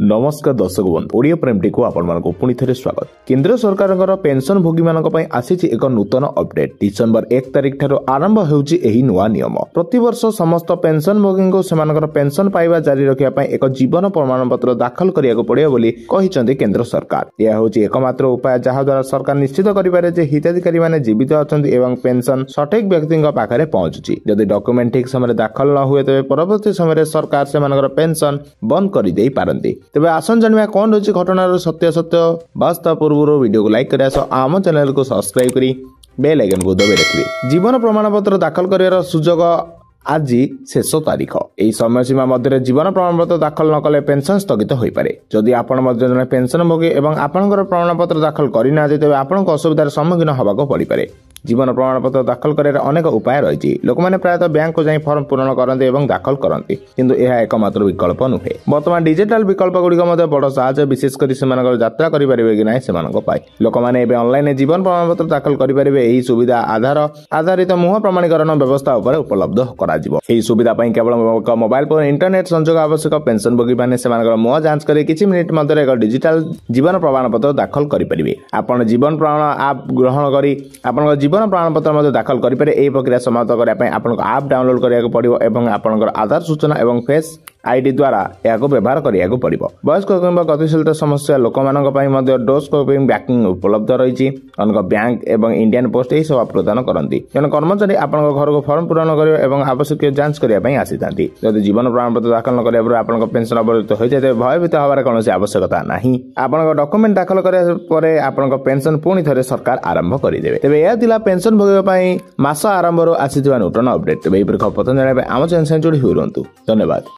नमस्कार दर्शक बंधु ओडिया प्रेम टी को आपण मानको पुणी थे स्वागत। केंद्र सरकार पेंशन भोगी मानक पई आसीछि एक नूतन अपडेट। डिसेंबर 1 तारिख ठारो आरंभ हेउछि एही नुवा नियम। प्रति वर्ष समस्त पेंशन भोगी को सेमानकर पेंशन पाइबा जारी रखिया पई एक जीवन प्रमाण पत्र दाखल करिया को पड़ियो बोली कहिसंती केंद्र सरकार। यह हेउछि एकमात्र उपाय जहा द्वारा सरकार निश्चित करिपारे जे हिताधिकारी माने जीवित अछंती एवं पेंशन सठिक व्यक्तिଙ୍କ पाखरे पहुंचुछि। जदि डॉक्यूमेंट ठीक समय दाखल न हुए तबे परवर्ती समय सरकार सेमानकर पेंशन बंद करि देई पारंती। तेबे आसन जानिबा कोन होछि घटनार सत्य वास्तव पूर्व वीडियो को लाइक करिया सो आम चैनल को सब्सक्राइब करी बेल आइकन को दबाइ रखिबे। जीवन प्रमाण पत्र दाखल करियार सुजोग आज शेष तारीख। एही समय सीमा मध्य जीवन प्रमाण पत्र दाखल न कले पेंशन स्थगित होई पारे। जदि आपण मध्य जने पेंशन भोगी एवं आपनकर प्रमाण पत्र दाखल करि ना जे तबे आपनको असुविधार सम्मुखीन होबाको पड़ी पारे। जीवन प्रमाण पत्र दाखल करियार अनेक उपाय रही। लोक मैंने प्रायतः बैंक को जाई फॉर्म पूरण करते और दाखल करते, किंतु यह एकमात्र विकल्प नुहे। वर्तमान डिजिटल विकल्प गुड़िक बड़ साहय विशेषकर यात्रा करेंगे कि ना से लोक मैंने ऑनलाइन जीवन प्रमाण पत्र दाखल करेंगे। यही सुविधा आधार आधारित मुह प्रमाणीकरण व्यवस्था उपलब्ध करा सुविधा केवल मोबाइल पर इंटरनेट संजोग आवश्यक। पेंशन भोगी मैंने मुह जांच कर किछि मिनिट मध्य एक डिजिटल जीवन प्रमाण पत्र दाखल करेंगे। आपन जीवन प्रमाण आप ग्रहण करी आपन जीवन प्रमाण पत्र दाखल करेंगे। यह प्रक्रिया समाप्त करने आपको आप डाउनलोड करा पड़ो और आपंकर आधार सूचना और फेस आईडी द्वारा यह व्यवहार करा पड़ो। वयस्क गतिशीलता समस्या लोक मानी डोज कोपिंग बैकिंग उपलब्ध रही। अनेक बैंक और इंडियन पोस्ट यही सेवा प्रदान करती। जन कर्मचारी आप घर को फॉर्म पूरण कर आवश्यक जांच करने आसी था। जब जीवन प्रमाण पत्र दाखल न करा आप पेंशन अवरुद्ध हो जाए भयभीत हमारे कौन आवश्यकता ना। आप डॉक्यूमेंट दाखल करारे आप पेंशन पुणी थे सरकार आरंभ करदे। तेज यह पेंशन भोगे मास आरंभ आसी नूतन अपडेट। तेज खबर जाना आम चैनल जोड़ी हुई रुहतु। धन्यवाद।